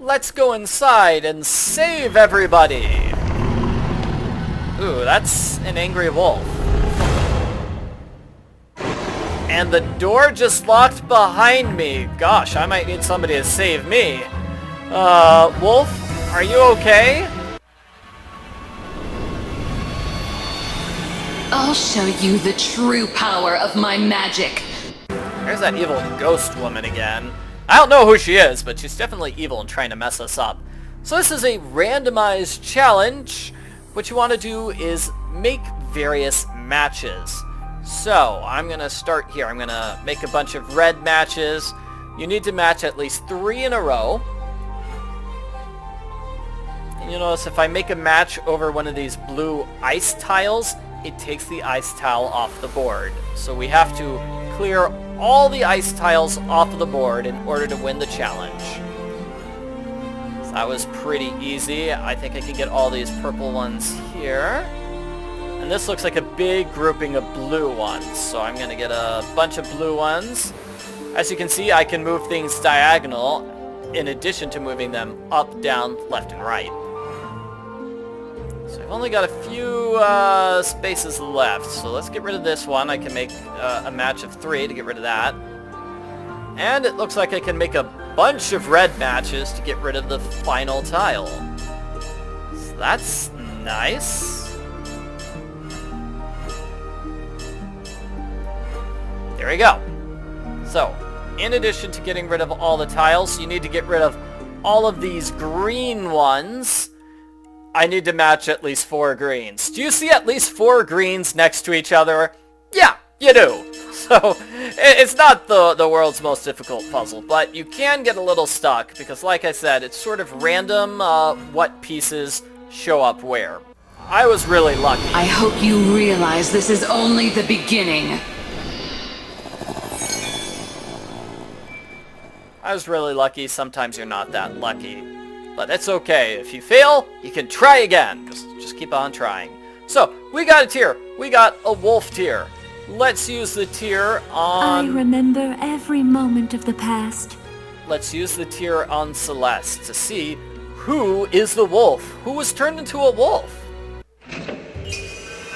let's go inside and save everybody. Ooh, that's an angry wolf. And the door just locked behind me. Gosh, I might need somebody to save me. Wolf, are you okay? I'll show you the true power of my magic. There's that evil ghost woman again. I don't know who she is, but she's definitely evil and trying to mess us up. So this is a randomized challenge. What you want to do is make various matches. So I'm going to start here. I'm going to make a bunch of red matches. You need to match at least 3 in a row. And you'll notice if I make a match over one of these blue ice tiles, it takes the ice tile off the board. So we have to clear all the ice tiles off of the board in order to win the challenge. So that was pretty easy. I think I can get all these purple ones here. And this looks like a big grouping of blue ones. So I'm going to get a bunch of blue ones. As you can see, I can move things diagonal in addition to moving them up, down, left, and right. So I've only got a few spaces left, so let's get rid of this one. I can make a match of 3 to get rid of that. And it looks like I can make a bunch of red matches to get rid of the final tile. So that's nice. There we go. So, in addition to getting rid of all the tiles, you need to get rid of all of these green ones. I need to match at least 4 greens. Do you see at least 4 greens next to each other? Yeah, you do. So, it's not the world's most difficult puzzle, but you can get a little stuck because, like I said, it's sort of random what pieces show up where. I was really lucky. I hope you realize this is only the beginning. I was really lucky. Sometimes you're not that lucky. But it's okay. If you fail, you can try again. Just keep on trying. So, we got a tier. We got a wolf tier. Let's use the tier on... I remember every moment of the past. Let's use the tier on Celeste to see who is the wolf. Who was turned into a wolf?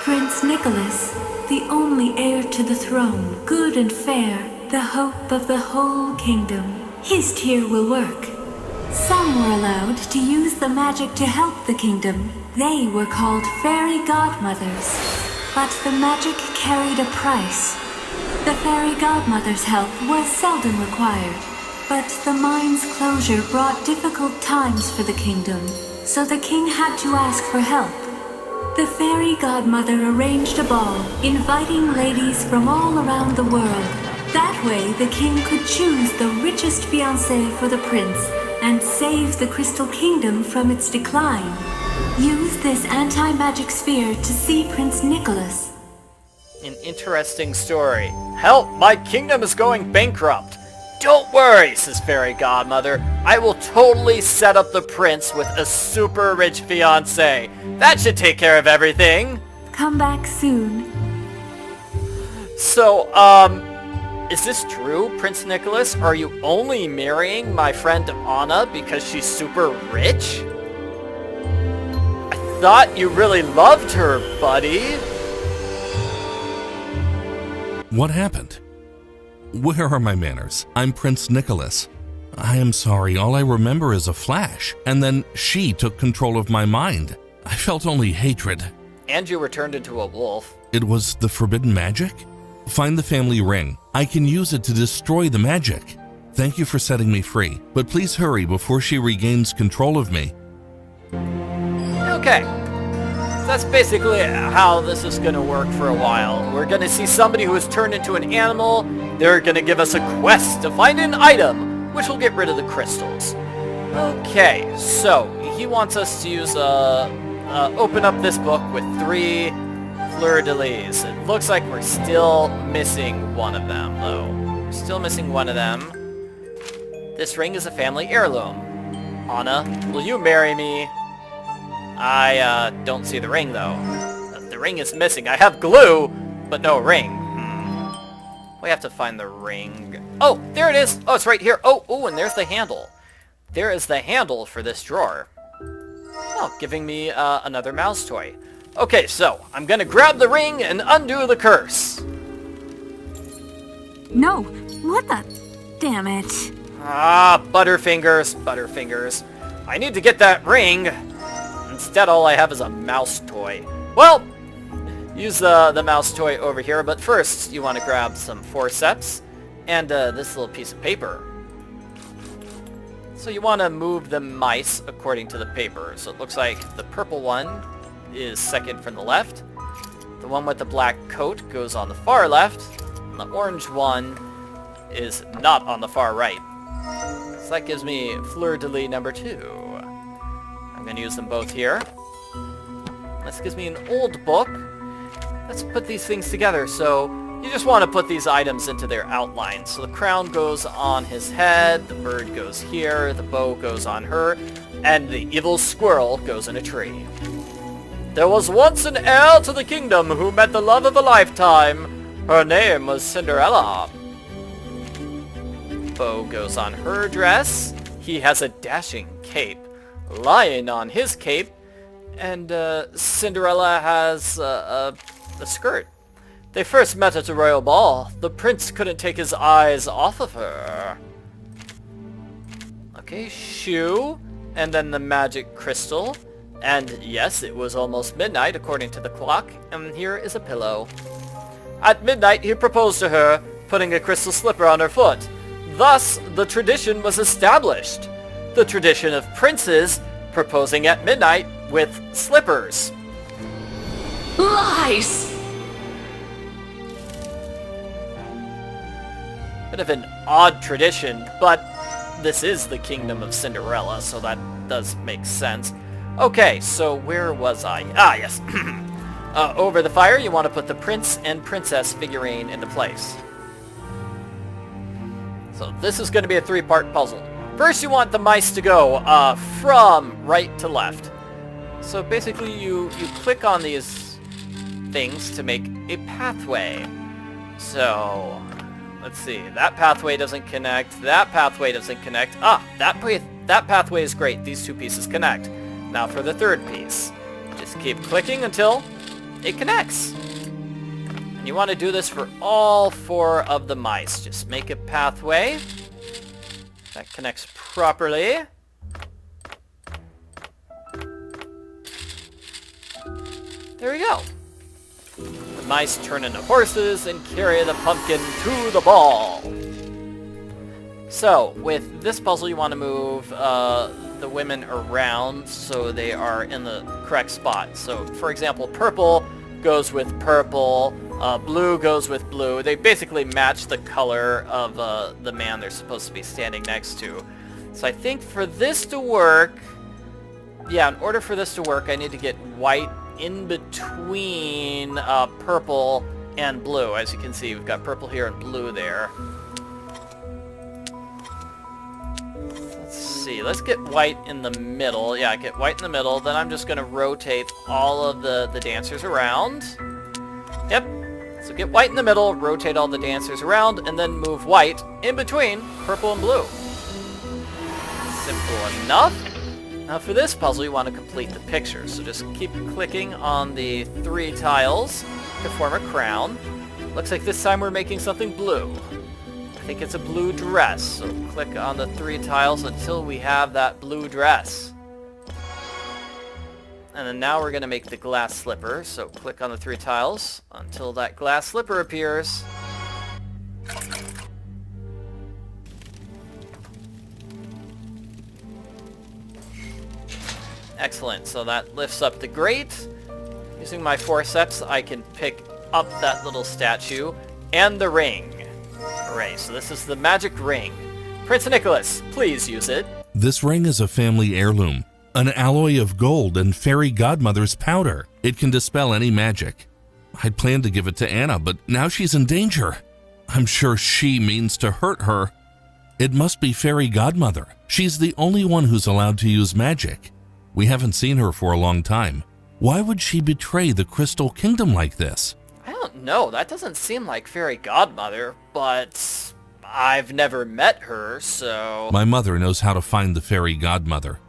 Prince Nicholas, the only heir to the throne, good and fair, the hope of the whole kingdom. His tier will work. Some were allowed to use the magic to help the kingdom. They were called fairy godmothers. But the magic carried a price. The fairy godmother's help was seldom required. But the mine's closure brought difficult times for the kingdom, so the king had to ask for help. The fairy godmother arranged a ball, inviting ladies from all around the world. That way, the king could choose the richest fiancé for the prince and save the Crystal Kingdom from its decline. Use this anti-magic sphere to see Prince Nicholas. An interesting story. Help! My kingdom is going bankrupt. Don't worry, says Fairy Godmother. I will totally set up the prince with a super rich fiancé. That should take care of everything. Come back soon. So, is this true, Prince Nicholas? Are you only marrying my friend Anna because she's super rich? I thought you really loved her, buddy. What happened? Where are my manners? I'm Prince Nicholas. I am sorry, all I remember is a flash, and then she took control of my mind. I felt only hatred. And you were turned into a wolf. It was the forbidden magic? Find the family ring. I can use it to destroy the magic. Thank you for setting me free, but please hurry before she regains control of me. Okay. That's basically how this is going to work for a while. We're going to see somebody who is turned into an animal. They're going to give us a quest to find an item, which will get rid of the crystals. Okay, so he wants us to use open up this book with 3 fleur-de-lis. It looks like we're still missing one of them, though. We're still missing one of them. This ring is a family heirloom. Anna, will you marry me? I don't see the ring, though. The ring is missing. I have glue, but no ring. We have to find the ring. Oh, there it is. Oh, it's right here. Oh, and there's the handle. there is the handle for this drawer. Oh, giving me another mouse toy. Okay, so I'm gonna grab the ring and undo the curse. No, what the? Damn it. Ah, Butterfingers, Butterfingers. I need to get that ring. Instead, all I have is a mouse toy. Well, use the mouse toy over here, but first you want to grab some forceps and this little piece of paper. So you want to move the mice according to the paper. So it looks like the purple one is second from the left. The one with the black coat goes on the far left. And the orange one is not on the far right. So that gives me fleur-de-lis number 2. I'm going to use them both here. This gives me an old book. Let's put these things together. So you just want to put these items into their outline. So the crown goes on his head, the bird goes here, the bow goes on her, and the evil squirrel goes in a tree. There was once an heir to the kingdom who met the love of a lifetime. Her name was Cinderella. Bow goes on her dress. He has a dashing cape. Lion on his cape. And Cinderella has a skirt. They first met at a royal ball. The prince couldn't take his eyes off of her. Okay, shoe. And then the magic crystal. And yes, it was almost midnight according to the clock. And here is a pillow. At midnight, he proposed to her, putting a crystal slipper on her foot. Thus, the tradition was established. The tradition of princes proposing at midnight with slippers. Lies! Bit of an odd tradition, but this is the kingdom of Cinderella, so that does make sense. Okay, so where was I? Ah, yes. Over the fire, you want to put the prince and princess figurine into place. So this is going to be a 3-part puzzle. First, you want the mice to go from right to left. So basically, you click on these things to make a pathway. So let's see. That pathway doesn't connect. That pathway doesn't connect. Ah, that pathway is great. These two pieces connect. Now for the third piece. Just keep clicking until it connects. And you want to do this for all 4 of the mice. Just make a pathway that connects properly. There we go. The mice turn into horses and carry the pumpkin to the ball. So, with this puzzle, you want to move the women around so they are in the correct spot. So, for example, purple goes with purple, blue goes with blue. They basically match the color of the man they're supposed to be standing next to. So I think for this to work, yeah, in order for this to work, I need to get white in between purple and blue. As you can see, we've got purple here and blue there. Let's see, let's get white in the middle. Yeah, get white in the middle. Then I'm just going to rotate all of the dancers around. Yep. So get white in the middle, rotate all the dancers around, and then move white in between purple and blue. Simple enough. Now for this puzzle, you want to complete the picture. So just keep clicking on the 3 tiles to form a crown. Looks like this time we're making something blue. I think it's a blue dress. So click on the 3 tiles until we have that blue dress. And then now we're going to make the glass slipper. So click on the 3 tiles until that glass slipper appears. Excellent. So that lifts up the grate. Using my forceps, I can pick up that little statue and the ring. Hooray. So this is the magic ring. Prince Nicholas, please use it. This ring is a family heirloom, an alloy of gold and fairy godmother's powder. It can dispel any magic. I'd planned to give it to Anna, but now she's in danger. I'm sure she means to hurt her. It must be fairy godmother. She's the only one who's allowed to use magic. We haven't seen her for a long time. Why would she betray the Crystal Kingdom like this? I don't know. That doesn't seem like fairy godmother, but I've never met her, so... My mother knows how to find the fairy godmother.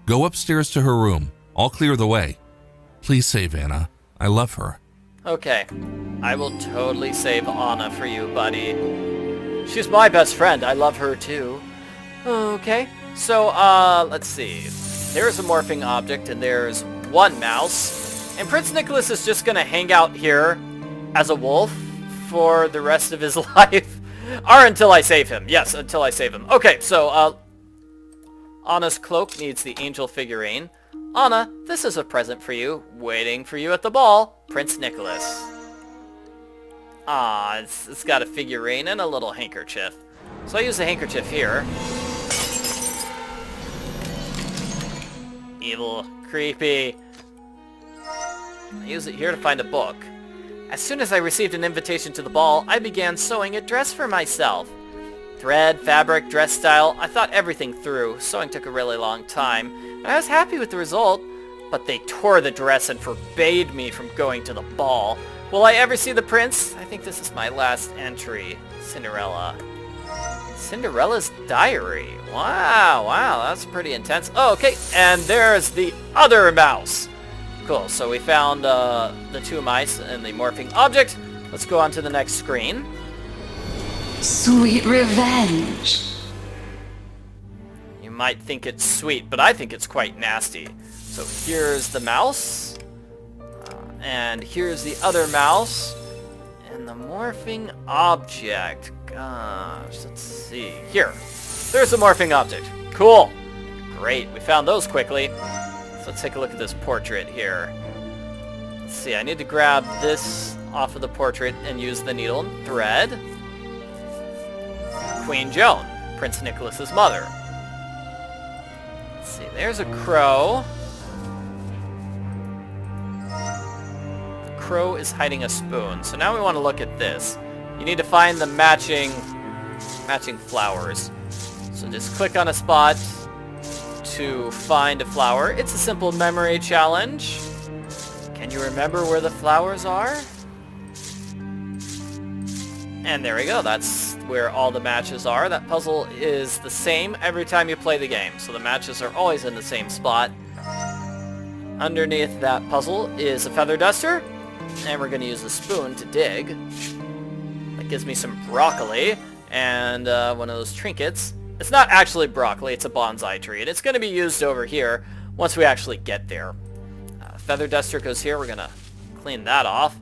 Go upstairs to her room. I'll clear the way. Please save Anna. I love her. Okay. I will totally save Anna for you, buddy. She's my best friend. I love her too. Okay. So, let's see. There's a morphing object, and there's one mouse. And Prince Nikolaus is just gonna hang out here as a wolf for the rest of his life. Or until I save him. Yes, until I save him. Okay, so, Anna's cloak needs the angel figurine. Anna, this is a present for you, waiting for you at the ball, Prince Nikolaus. Ah, it's got a figurine and a little handkerchief. So I use the handkerchief here. Evil, creepy. I use it here to find a book. As soon as I received an invitation to the ball, I began sewing a dress for myself. Thread, fabric, dress style, I thought everything through. Sewing took a really long time, and I was happy with the result, but they tore the dress and forbade me from going to the ball. Will I ever see the prince? I think this is my last entry. Cinderella. Cinderella's diary. Wow, that's pretty intense. Oh, okay, and there's the other mouse. Cool, so we found the two mice and the morphing object. Let's go on to the next screen. Sweet revenge. You might think it's sweet, but I think it's quite nasty. So here's the mouse. And here's the other mouse. And the morphing object. Gosh, let's see. Here. There's the morphing object. Cool. Great, we found those quickly. So let's take a look at this portrait here. Let's see, I need to grab this off of the portrait and use the needle and thread. Queen Joan, Prince Nikolaus's mother. Let's see, there's a crow. The crow is hiding a spoon. So now we want to look at this. You need to find the matching flowers. So just click on a spot to find a flower. It's a simple memory challenge. Can you remember where the flowers are? And there we go. That's where all the matches are. That puzzle is the same every time you play the game. So the matches are always in the same spot. Underneath that puzzle is a feather duster. And we're going to use the spoon to dig. That gives me some broccoli. And one of those trinkets. It's not actually broccoli. It's a bonsai tree. And it's going to be used over here once we actually get there. Feather duster goes here. We're going to clean that off.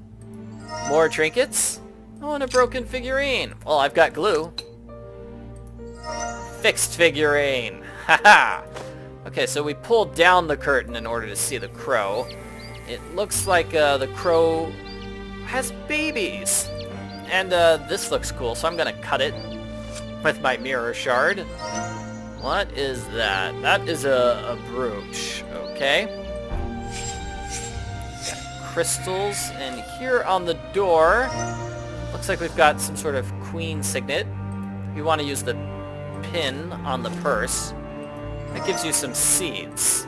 More trinkets. Oh, and a broken figurine. Well, I've got glue. Fixed figurine. Haha. Okay, so we pulled down the curtain in order to see the crow. It looks like the crow has babies. And this looks cool, so I'm going to cut it with my mirror shard. What is that? That is a brooch. Okay. Got crystals. And here on the door... looks like we've got some sort of queen signet. You want to use the pin on the purse. That gives you some seeds.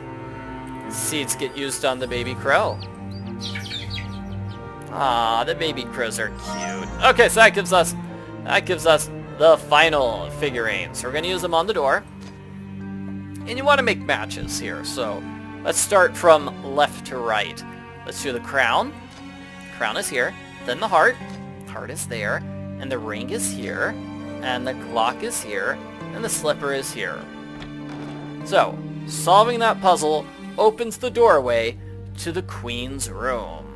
Seeds get used on the baby crow. Ah, the baby crows are cute. Okay, so that gives us the final figurine. So we're going to use them on the door. And you want to make matches here. So let's start from left to right. Let's do the crown. Crown is here. Then the heart. Heart is there, and the ring is here, and the clock is here, and the slipper is here. So, solving that puzzle opens the doorway to the Queen's room.